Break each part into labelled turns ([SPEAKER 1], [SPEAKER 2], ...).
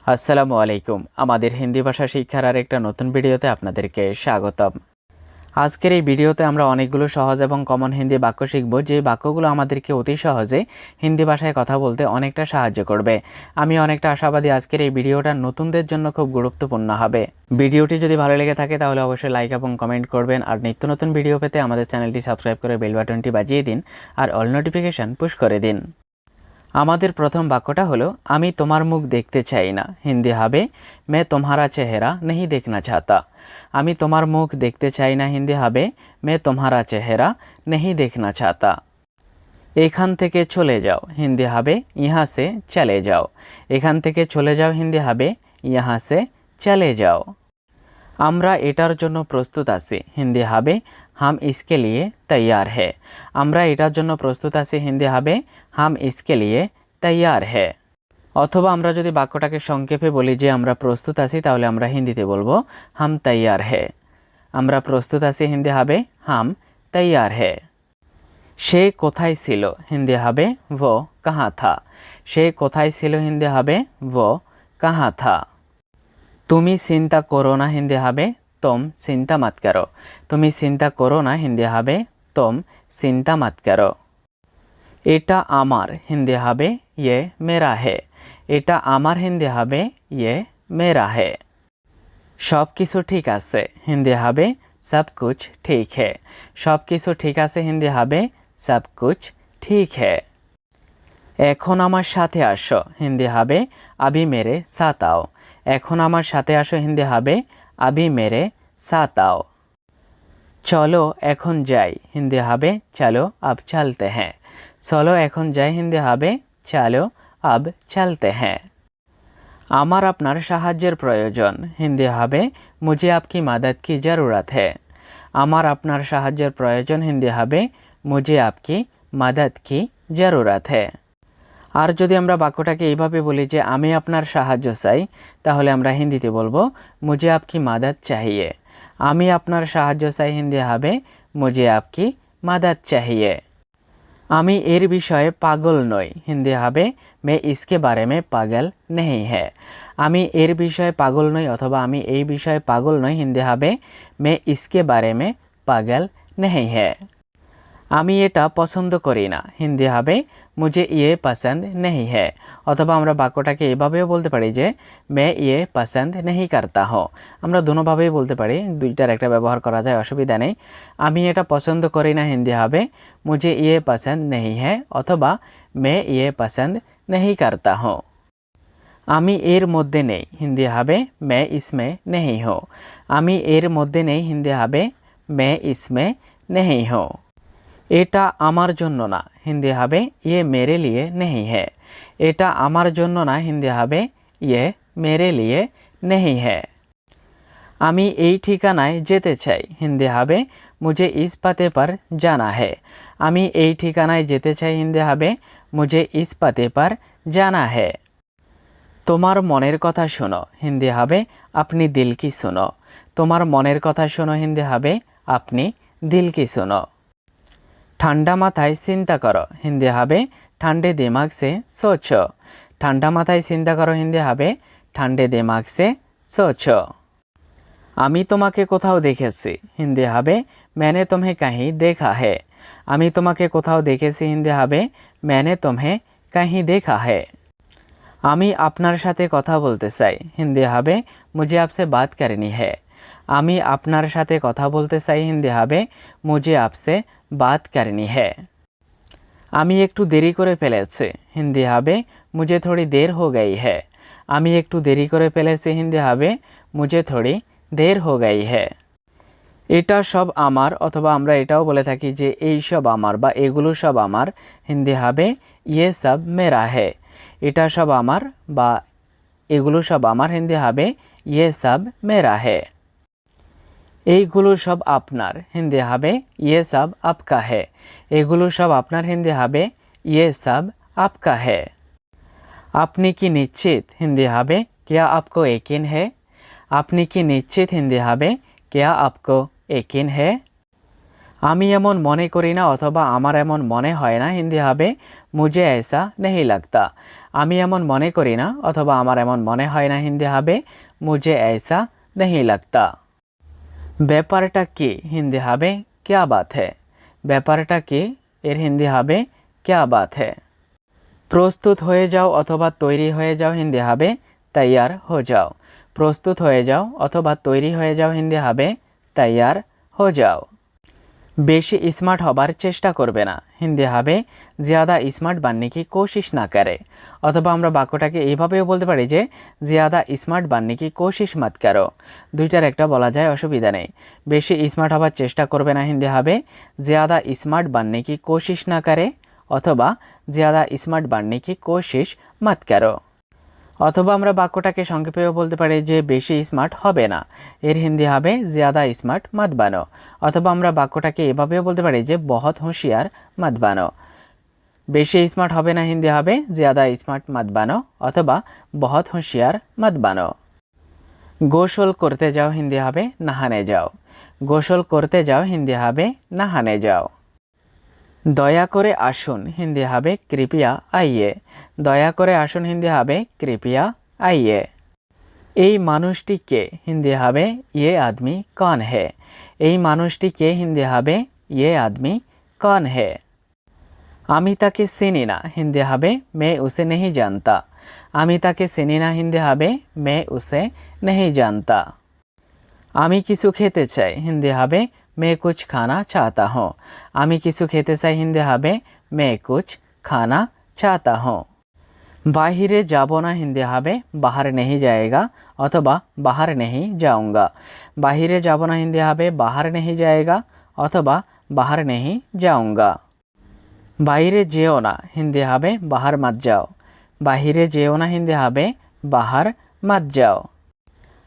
[SPEAKER 1] আসসালামু আলাইকুম। আমাদের হিন্দি ভাষা শিক্ষার আরেকটা নতুন ভিডিওতে আপনাদেরকে স্বাগতম। আজকের এই ভিডিওতে আমরা অনেকগুলো সহজ এবং কমন হিন্দি বাক্য শিখব, যে বাক্যগুলো আমাদেরকে অতি সহজে হিন্দি ভাষায় কথা বলতে অনেকটা সাহায্য করবে। আমি অনেকটা আশাবাদী আজকের এই ভিডিওটা নতুনদের জন্য খুব গুরুত্বপূর্ণ হবে। ভিডিওটি যদি ভালো লেগে থাকে তাহলে অবশ্যই লাইক এবং কমেন্ট করবেন, আর নিত্য নতুন ভিডিও পেতে আমাদের চ্যানেলটি সাবস্ক্রাইব করে বেল বাটনটি বাজিয়ে দিন আর অল নোটিফিকেশন পুশ করে দিন। আমাদের প্রথম বাক্যটা হলো আমি তোমার মুখ দেখতে চাই না। হিন্দি হবে মে তোমারা চেহারা নেহি দেখনা চাহতা। আমি তোমার মুখ দেখতে চাই না হিন্দি হবে মে তোমারা চেহারা নেহি দেখনা চাহতা। এখান থেকে চলে যাও হিন্দি হবে ইহা সে চলে যাও। এখান থেকে চলে যাও হিন্দি হবে ইহা সে চলে যাও। আমরা এটার জন্য প্রস্তুত আছি হিন্দি হবে হাম ইসকে লিয়ে তৈয়ার হে। আমরা এটার জন্য প্রস্তুত আছি হিন্দি হবে হাম ইসকে লিয়ে তৈয়ার হে। অথবা আমরা যদি বাক্যটাকে সংক্ষেপে বলি যে আমরা প্রস্তুত আছি, তাহলে আমরা হিন্দিতে বলবো হাম তৈয়ার হে। আমরা প্রস্তুত আছি হিন্দি হবে হাম তৈয়ার হে। সে কোথায় ছিল হিন্দি হবে वो कहाँ था। সে কোথায় ছিল হিন্দি হবে वो कहाँ था। তুমি চিন্তা করো না হিন্দি হবে तुम चिंता मत करो। তুমি চিন্তা করো না হিন্দি হবে तुम चिंता मत करो। এটা আমার হিন্দি হবে ये मेरा है। এটা আমার হিন্দি হবে ये मेरा है। সব কিছু ঠিক আছে হিন্দি হবে सब कुछ ठीक है। সব কিছু ঠিক আছে হিন্দি হবে सब कुछ ठीक है। এখন আমার সাথে আসো হিন্দি হবে अभी मेरे साथ आओ। এখন আমার সাথে আসো হিন্দি হবে अभी मेरे साथ आओ। চলো এখন যাই হিন্দি হবে চলো अब चलते हैं। চলো এখন যাই হিন্দি হবে চলো अब चलते हैं। আমার আপনার সাহায্যের প্রয়োজন হিন্দি হবে मुझे आपकी मदद की ज़रूरत है। আমার আপনার সাহায্যের প্রয়োজন হিন্দি হবে मुझे आपकी मदद की ज़रूरत है। আর যদি আমরা বাক্যটাকে এইভাবে বলি যে আমি আপনার সাহায্য চাই, তাহলে আমরা হিন্দিতে বলবো मुझे आपकी मदद चाहिए। আমি আপনার সাহায্য চাই হিন্দি হবে मुझे आपकी मदद चाहिए। আমি এর বিষয়ে পাগল নই হিন্দি হবে मैं इसके बारे में पागल नहीं है। আমি এর বিষয়ে পাগল নই অথবা আমি এই বিষয়ে পাগল নই হিন্দি হবে मैं इसके बारे में पागल नहीं है। আমি এটা পছন্দ করি না হিন্দি হবে मुझे ये पसंद नहीं है। অথবা আমরা বাক্যটাকে এভাবেও বলতে পারি যে मैं ये पसंद नहीं करता हूँ। আমরা দুটোভাবেই বলতে পারি, দুইটার একটা ব্যবহার করা যায়, অসুবিধা নেই। আমি এটা পছন্দ করি না হিন্দি হবে मुझे ये पसंद नहीं है অথবা मैं ये पसंद नहीं करता हूँ। আমি এর মধ্যে নেই হিন্দি হবে मैं इसमें नहीं हूँ। আমি এর মধ্যে নেই হিন্দি হবে मैं इसमें नहीं हूँ। এটা আমার জন্য না হিন্দি হবে ये मेरे लिए नहीं है। এটা আমার জন্য না হিন্দি হবে ये मेरे लिए नहीं है। আমি এই ঠিকানায় যেতে চাই হিন্দি হবে मुझे इस पते पर जाना है। আমি এই ঠিকানায় যেতে চাই হিন্দি হবে मुझे इस पते पर जाना है। তোমার মনের কথা শোনো হিন্দি হবে अपनी दिल की सुनो। তোমার মনের কথা শোনো হিন্দি হবে अपनी दिल की सुनो। ঠান্ডা মাথায় চিন্তা করো হিন্দি হবে ঠান্ডে দিমাগ সে সোচো। ঠান্ডা মাথায় চিন্তা করো হিন্দি হবে ঠান্ডে দিমাগ সে সোচো। আমি তোমাকে কোথাও দেখেছি হিন্দি হবে मैंने तुम्हें कहीं देखा है। আমি তোমাকে কোথাও দেখেছি হিন্দি হবে मैंने तुम्हें कहीं देखा है। আমি আপনার সাথে কথা বলতে চাই হিন্দি হবে मुझे आपसे बात करनी है। আমি আপনার সাথে কথা বলতে চাই হিন্দি হবে मुझे आपसे बात करनी है। আমি একটু দেরি করে ফেলেছি হিন্দি হবে मुझे थोड़ी देर हो गई है। আমি একটু দেরি করে ফেলেছি হিন্দি হবে मुझे थोड़ी देर हो गई है। এটা সব আমার অথবা আমরা এটাও বলে থাকি যে এই সব আমার বা এগুলো সব আমার হিন্দি হবে ये सब मेरा है। এটা সব আমার বা এগুলো সব আমার হিন্দি হবে ये सब मेरा है। এইগুলো সব আপনার হিন্দি হবে ये सब आपका है। এগুলো সব আপনার হিন্দি হবে ये सब आपका है। আপনি কি নিশ্চিত হিন্দি হবে क्या आपको यकीन है। আপনি কি নিশ্চিত হিন্দি হবে क्या आपको यकीन है। আমি এমন মনে করি না অথবা আমার এমন মনে হয় না হিন্দি হবে मुझे ऐसा नहीं लगता। আমি এমন মনে করি না অথবা আমার এমন মনে হয় না হিন্দি হবে মুঝে ऐसा नहीं लगता। ব্যাপারটা কি হিন্দি হবে क्या बात है। ব্যাপারটা কি এর হিন্দি হবে क्या बात है। প্রস্তুত হয়ে যাও অথবা তৈরি হয়ে যাও হিন্দি হবে তৈয়ার হো যাও। প্রস্তুত হয়ে যাও অথবা তৈরি হয়ে যাও হিন্দি হবে তৈয়ার হো যাও। বেশি স্মার্ট হবার চেষ্টা করবে না হিন্দি হবে ज़्यादा স্মার্ট बनने की कोशिश ना करे। অথবা আমরা বাক্যটাকে এইভাবেও বলতে পারি যে ज़्यादा স্মার্ট बनने की कोशिश मत करो। দুইটার একটা বলা যায়, অসুবিধা নেই। বেশি স্মার্ট হবার চেষ্টা করবে না হিন্দি হবে ज़्यादा स्मार्ट बनने की कोशिश ना करे অথবা ज़्यादा स्मार्ट बनने की कोशिश मत करो। অথবা আমরা বাক্যটাকে সংক্ষেপেও বলতে পারি যে বেশি স্মার্ট হবে না, এর হিন্দি হবে ज़्यादा स्मार्ट मत बनो। অথবা আমরা বাক্যটাকে এভাবেও বলতে পারি যে बहुत होशियार मत बनो। বেশি স্মার্ট হবে না হিন্দি হবে ज़्यादा स्मार्ट मत बनो অথবা बहुत होशियार मत बनो। গোসল করতে যাও হিন্দি হবে नहाने जाओ। গোসল করতে যাও হিন্দি হবে नहाने जाओ। দয়া করে আসুন হিন্দি হবে कृपया आइए। দয়া করে আসুন হিন্দি হবে कृपया आइए। এই মানুষটি কে হিন্দি হবে ये आदमी कौन है। এই মানুষটি কে হিন্দি হবে ये आदमी कौन है। আমি তাকে চিনি না হিন্দি হবে मैं उसे नहीं जानता। আমি তাকে চিনি না হিন্দি হবে मैं उसे नहीं जानता। আমি কিছু খেতে চাই হিন্দি হবে मैं कुछ खाना चाहता हूँ। আমি কিছু খেতে চাই হিন্দি হবে मैं कुछ खाना चाहता हूँ। বাহিরে যাব না হিন্দি হবে बाहर नहीं जाएगा অথবা बाहर नहीं जाऊँगा। বাহিরে যাব না হিন্দি হবে बाहर नहीं जाएगा অথবা बाहर नहीं जाऊँगा। বাইরে যেও না হিন্দি হবে बाहर मत जाओ। বাহিরে যেও না হিন্দি হবে बाहर मत जाओ।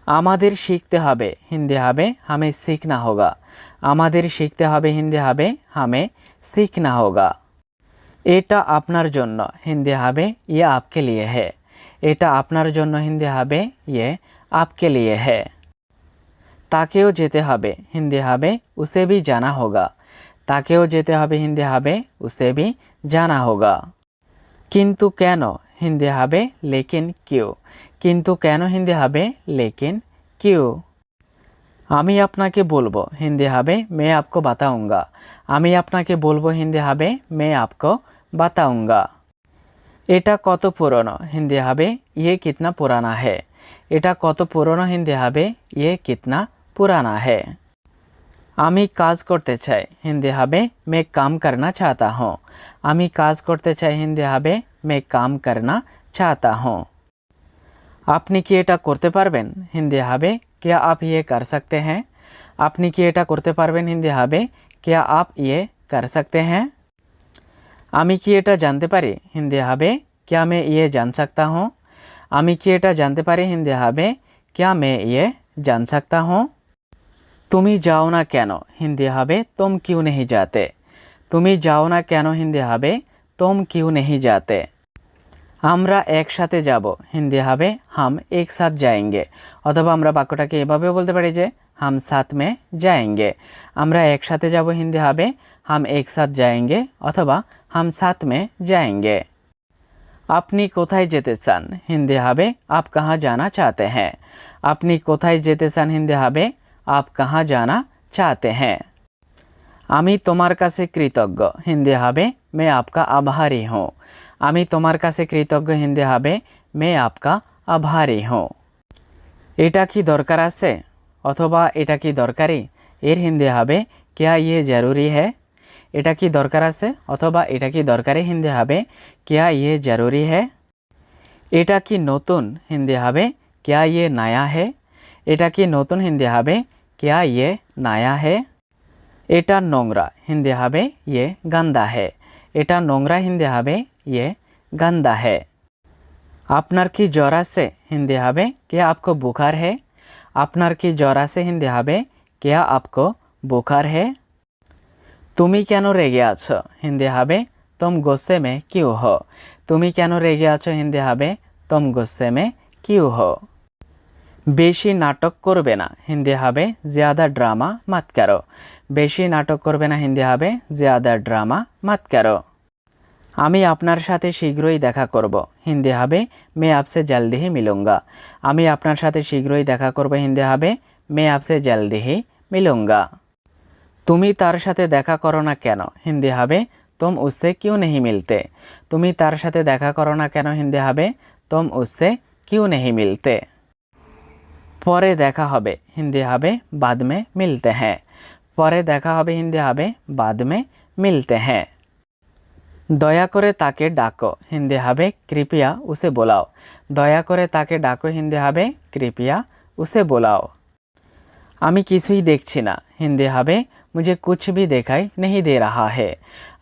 [SPEAKER 1] আমাদের শিখতে হবে হিন্দি হবে हमें सीखना होगा। আমাদের শিখতে হবে হিন্দি হবে हमें सीखना होगा। এটা আপনার জন্য হিন্দি হবে ये आपके लिए है। এটা আপনার জন্য হিন্দি হবে ये आपके लिए है। তাকেও যেতে হবে হিন্দি হবে उसे भी जाना होगा। তাকেও যেতে হবে হিন্দি হবে उसे भी जाना होगा। কিন্তু কেন হিন্দি হবে लेकिन क्यों। কিন্তু কেন হিন্দি হবে लेकिन क्यों। আমি আপনাকে বলবো হিন্দি হবে मैं आपको बताऊंगा। আমি আপনাকে বলবো হিন্দি হবে मैं आपको बताऊंगा। এটা কত পুরনো হিন্দি হবে ये कितना पुराना है। এটা কত পুরনো হিন্দি হবে ये कितना पुराना है। আমি কাজ করতে চাই হিন্দি হবে मैं काम करना चाहता हूँ। আমি কাজ করতে চাই হিন্দি হবে मैं काम करना चाहता हूँ। আপনি কি এটা করতে পারবেন হিন্দি হবে क्या आप ये कर सकते हैं। আপনি কি এটা করতে পারবেন হিন্দি হবে क्या आप ये कर सकते हैं। আমি কি এটা জানতে পারি হিন্দি হবে क्या मैं ये जान सकता हूँ। আমি কি এটা জানতে পারি হিন্দি হবে क्या मैं ये जान सकता हूँ। তুমি যাও না কেন হিন্দি হবে तुम क्यों नहीं जाते। তুমি যাও না কেন হিন্দি হবে तुम क्यों नहीं जाते। আমরা একসাথে যাব হিন্দি হবে हम एक साथ जाएंगे। অথবা আমরা বাক্যটাকে এভাবেও বলতে পারি যে हम साथ में जाएंगे। আমরা একসাথে যাব হিন্দি হবে हम एक साथ जाएंगे অথবা हम साथ में जाएंगे। আপনি কোথায় যেতে চান হিন্দি হবে आप कहाँ जाना चाहते हैं। আপনি কোথায় যেতে চান হিন্দি হবে आप कहाँ जाना चाहते हैं। আমি তোমার কাছে কৃতজ্ঞ হিন্দি হবে मैं आपका आभारी हूँ। আমি তোমার কাছে কৃতজ্ঞ হিন্দি হবে मैं आपका आभारी हूँ। এটা কি দরকার আছে অথবা এটা কি দরকারি, এর হিন্দি হবে क्या ये ज़रूरी है। এটা কি দরকার আছে অথবা এটা কি দরকারি হিন্দি হবে क्या ये ज़रूरी है। এটা কি নতুন হিন্দি হবে क्या ये नया है। এটা কি নতুন হিন্দি হবে क्या ये नया है। এটা নোংরা হিন্দি হবে ये गंदा है। এটা নোংরা হিন্দি হবে ये गंदा है। আপনার কি জ্বর আছে হিন্দি হবে क्या आपको बुखार है। আপনার কি জ্বর আছে হিন্দি হবে क्या आपको बुखार है। তুমি কেন রেগে আছো হিন্দি হবে तुम गुस्से में क्यों हो। তুমি কেন রেগে আছো হিন্দি হবে तुम गुस्से में क्यों हो। বেশি নাটক করবে না হিন্দি হবে ज़्यादा ड्रामा मत करो। বেশি নাটক করবে না হিন্দি হবে ज़्यादा ड्रामा मत करो। আমি আপনার সাথে শীঘ্রই দেখা করব হিন্দি হবে मैं आपसे जल्दी ही मिलूंगा। আমি আপনার সাথে শীঘ্রই দেখা করব হিন্দি হবে मैं आपसे जल्दी ही मिलूंगा। তুমি তার সাথে দেখা করো না কেন হিন্দি হবে तुम उससे क्यों नहीं मिलते। তুমি তার সাথে দেখা করো না কেন হিন্দি হবে तुम उससे क्यों नहीं मिलते। পরে দেখা হবে হিন্দি হবে बाद में मिलते हैं। পরে দেখা হবে হিন্দি হবে बाद में मिलते हैं। দয়া করে তাকে ডাকো হিন্দি হবে कृपया उसे बुलाओ। দয়া করে তাকে ডাকো হিন্দি হবে कृपया उसे बुलाओ। আমি কিছুই দেখছি না হিন্দি হবে मुझे कुछ भी दिखाई नहीं दे रहा है।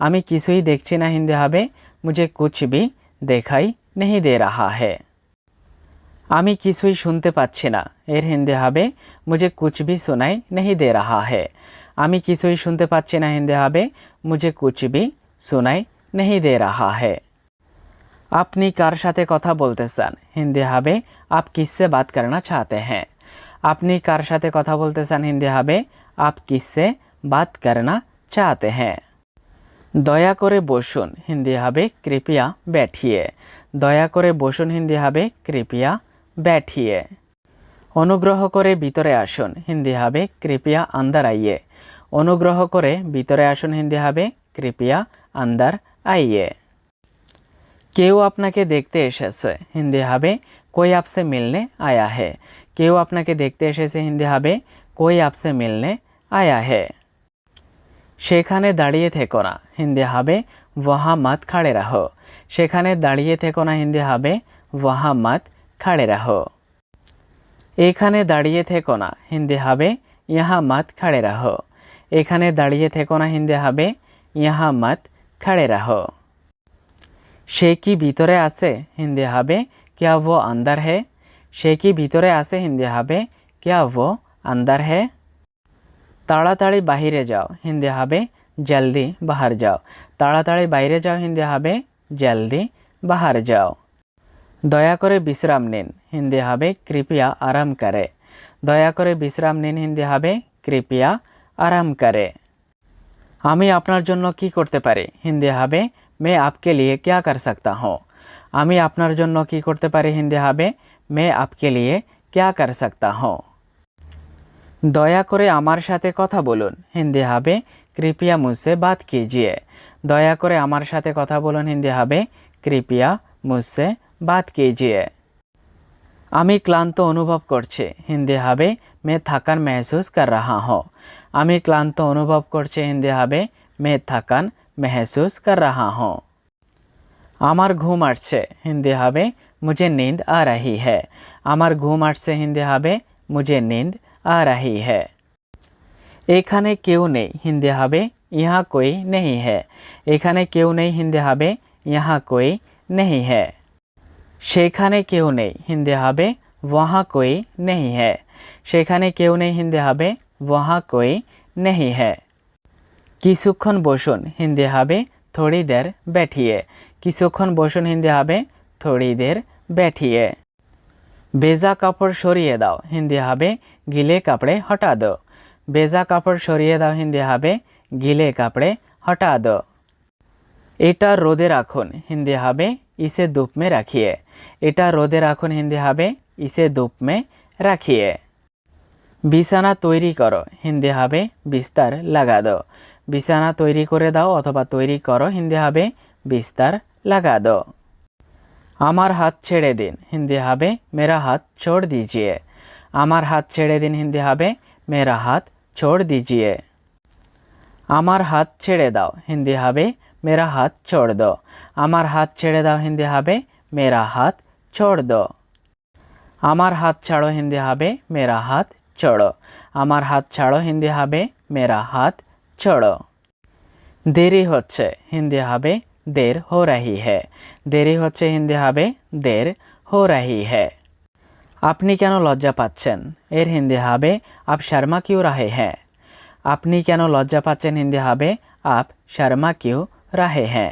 [SPEAKER 1] আমি কিছুই দেখছি না হিন্দি হবে मुझे कुछ भी दिखाई नहीं दे रहा है। আমি কিছুই শুনতে পাচ্ছি না এর হিন্দি হবে मुझे कुछ भी सुनाई नहीं दे रहा है। আমি কিছুই শুনতে পাচ্ছি না হিন্দি হবে मुझे कुछ भी सुनाई नहीं दे रहा है। আপনি কার সাথে কথা বলতে চান হিন্দি হবে आप किससे बात करना चाहते हैं। আপনি কার সাথে কথা বলতে চান হিন্দি হবে आप किससे बात करना चाहते हैं। দয়া করে বসুন হিন্দি হবে कृपया बैठिए। দয়া করে বসুন হিন্দি হবে कृपया बैठिए। অনুগ্রহ করে ভিতরে আসুন হিন্দি হবে कृपया अंदर आइए। অনুগ্রহ করে ভিতরে আসুন হিন্দি হবে कृपया अंदर आइए। কেউ আপনাকে দেখতে এসেছে হিন্দি হবে कोई आपसे मिलने आया है। কেউ আপনাকে দেখতে এসেছে হিন্দি হবে कोई आपसे मिलने आया है। সেখানে দাঁড়িয়ে থেকো না হিন্দি হবে वहाँ मत खड़े रहो। সেখানে দাঁড়িয়ে থেকো না হিন্দি হবে वहाँ मत खड़े रहो। এখানে দাঁড়িয়ে থেকো না হিন্দি হবে यहाँ मत खड़े रहो। এখানে দাঁড়িয়ে থেকো না হিন্দি হবে यहाँ मत खड़े रहो। সে কি ভিতরে আছে হিন্দি হবে क्या वो अंदर है। সে কি ভিতরে আছে হিন্দি হবে क्या वो अंदर है। তাড়াতাড়ি বাইরে যাও হিন্দি হবে जल्दी बाहर जाओ। তাড়াতাড়ি বাইরে যাও হিন্দি হবে जल्दी बाहर जाओ। দয়া করে বিশ্রাম নিন হিন্দি হবে कृपया आराम करे। দয়া করে বিশ্রাম নিন হিন্দি হবে कृपया आराम करे। আমি আপনার জন্য কি করতে পারি হিন্দি হবে मैं आपके लिए क्या कर सकता हूँ। আমি আপনার জন্য কি করতে পারি হিন্দি হবে मैं आपके लिए क्या कर सकता हूँ। দয়া করে আমার সাথে কথা বলুন হিন্দি হবে कृपया मुझसे बात कीजिए। দয়া করে আমার সাথে কথা বলুন হিন্দি হবে कृपया मुझसे बात कीजिए। আমি ক্লান্ত অনুভব করছি হিন্দি হবে मैं थकान महसूस कर रहा हूँ। আমি ক্লান্ত অনুভব করছি হিন্দি হবে मैं थकान महसूस कर रहा हूँ। আমার ঘুম আসছে হিন্দি হবে मुझे नींद आ रही है। আমার ঘুম আসছে হিন্দি হবে मुझे नींद आ रही है। এখানে কেউ নেই হিন্দি হবে यहाँ कोई नहीं है। এখানে কেউ নেই হিন্দি হবে यहाँ कोई नहीं है। সেখানে কেউ নেই হিন্দি হবে वहाँ कोई नहीं है। সেখানে কেউ নেই হিন্দি হবে वहाँ कोई नहीं है। কিছুক্ষণ বসুন হিন্দি হবে थोड़ी देर बैठिए। কিছুক্ষণ বসুন হিন্দি হবে थोड़ी देर बैठिए। ভেজা কাপড় সরিয়ে দাও হিন্দি হবে গিলে কাপড়ে হটা দো। ভেজা কাপড় সরিয়ে দাও হিন্দি হবে গিলে কাপড়ে হটা দো। এটা রোদে রাখুন হিন্দি হবে इसे धूप में रखिए। এটা রোদে রাখুন হিন্দি হবে इसे धूप में रखिए। বিছানা তৈরি করো হিন্দি হবে বিস্তার লাগা দাও। বিছানা তৈরি করে দাও অথবা তৈরি করো হিন্দি হবে বিস্তার লাগা দাও। আমার হাত ছেড়ে দিন হিন্দি হবে मेरा हाथ छोड़ दीजिए। আমার হাত ছেড়ে দিন হিন্দি হবে मेरा हाथ छोड़ दीजिए। আমার হাত ছেড়ে দাও হিন্দি হবে मेरा हाथ छोड़ दो। আমার হাত ছেড়ে দাও হিন্দি হবে मेरा हाथ छोड़ दो। আমার হাত ছাড়ো হিন্দি হবে मेरा हाथ छोड़ो। আমার হাত ছাড়ো হিন্দি হবে मेरा हाथ छोड़ो। দেরি হচ্ছে হিন্দি হবে देर हो रही है। দেরি হচ্ছে হিন্দি হবে देर हो रही है। আপনি কেন লজ্জা পাচ্ছেন এর হিন্দি হবে आप शर्मा क्यों रहे हैं। আপনি কেন লজ্জা পাচ্ছেন হিন্দি হবে आप शर्मा क्यों रहे हैं।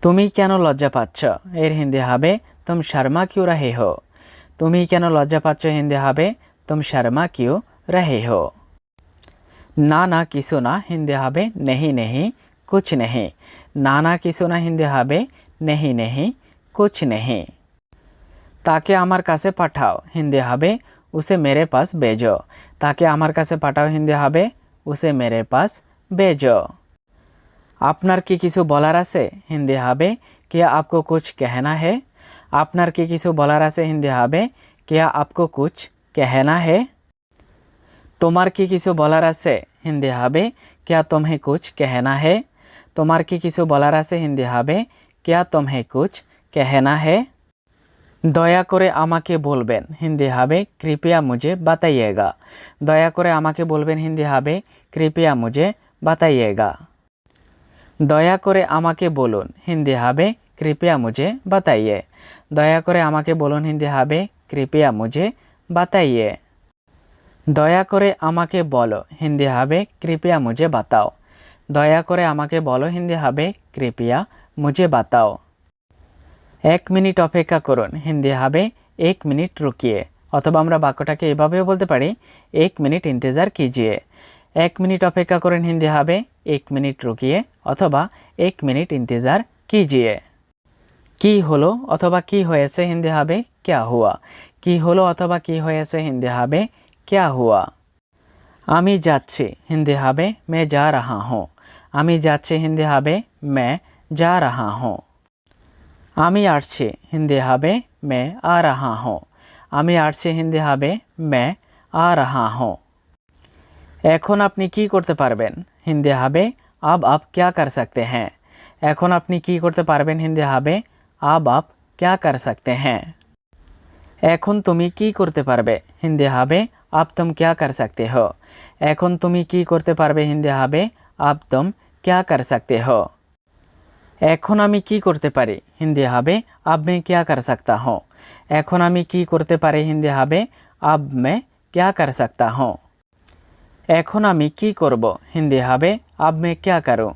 [SPEAKER 1] তুমি কেন লজ্জা পাচ্ছ এর হিন্দি হবে तुम शर्मा क्यों रहे हो। তুমি কেন লজ্জা পাচ্ছ হিন্দি হবে तुम शर्मा क्यों रहे हो। না না কিছু না হিন্দি হবে नहीं नहीं कुछ नहीं। ना ना किछु ना हिंदी হবে नहीं नहीं कुछ नहीं। ताके आमार काছে পাঠাও हिंदी হবে उसे मेरे पास भेजो। ताके आमार काছে পাঠাও हिंदी হবে उसे मेरे पास भेजो। আপনার কি কিছু বলার আছে हिंदी হবে क्या आपको कुछ कहना है। আপনার কি কিছু বলার আছে हिंदी হবে क्या आपको कुछ कहना है। তোমার কি কিছু বলার আছে हिंदी হবে क्या तुम्हें कुछ कहना है। তোমার কি কিছু বলার আছে हिंदी হবে क्या तुम्हें कुछ कहना है। দয়া করে আমাকে বলবেন हिंदी হবে कृपया मुझे बताइएगा। দয়া করে আমাকে বলবেন हिंदी হবে कृपया मुझे बताइएगा। দয়া করে আমাকে বলুন हिंदी হবে कृपया मुझे बताइए। দয়া করে আমাকে বলুন हिंदी হবে कृपया मुझे बताइए। দয়া করে আমাকে বলো हिंदी হবে कृपया मुझे बताओ। দয়া করে আমাকে বলো हिंदी হবে कृपया मुझे बताओ। এক মিনিট অপেক্ষা করুন हिंदी হবে एक मिनट रुकिए। অথবা আমরা বাক্যটাকে এভাবেও বলতে পারি एक मिनट इंतजार कीजिए। এক মিনিট অপেক্ষা করুন हिंदी হবে एक मिनट रुकिए অথবা एक मिनट इंतजार कीजिए। কি হলো অথবা কি হয়েছে हिंदी হবে क्या हुआ। কি হলো অথবা কি হয়েছে हिंदी হবে क्या हुआ। আমি যাচ্ছি हिंदी হবে मैं जा रहा हूँ। আমি যাচ্ছি हिंदी হবে मैं जा रहा हूँ। আমি আসছি हिंदी হবে मैं आ रहा हूँ। আমি আসছি हिंदी হবে मैं आ रहा हूँ। এখন আপনি কি করতে পারবেন हिंदी হবে अब आप क्या कर सकते हैं। এখন আপনি কি করতে পারবেন हिंदी হবে अब आप क्या कर सकते हैं। এখন তুমি কি করতে পারবে हिंदी হবে अब तुम क्या कर सकते हो। এখন তুমি কি করতে পারবে हिंदी হবে अब तुम क्या कर सकते हो। এখন আমি কি করতে পারি हिंदी হবে अब मैं क्या कर सकता हूँ। এখন আমি কি করতে পারি हिंदी হবে अब मैं क्या कर सकता हूँ। এখন আমি কি করব हिंदी হবে अब मैं क्या करूँ।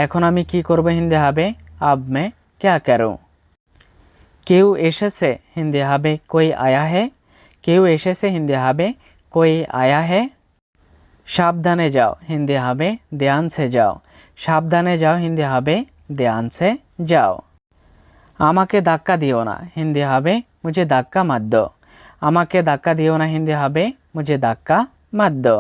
[SPEAKER 1] এখন আমি কি করব हिंदी হবে अब मैं क्या करूँ। কেউ এসেছে हिंदी হবে कोई आया है। কেউ এসেছে हिंदी হবে कोई आया है। সাবধানে যাও हिंदी হবে ध्यान से जाओ। সাবধানে যাও हिंदी হবে ध्यान से जाओ। আমাকে ধাক্কা দিও না हिंदी হবে मुझे धक्का मत दो। আমাকে ধাক্কা দিও না हिंदी হবে मुझे धक्का मत दो।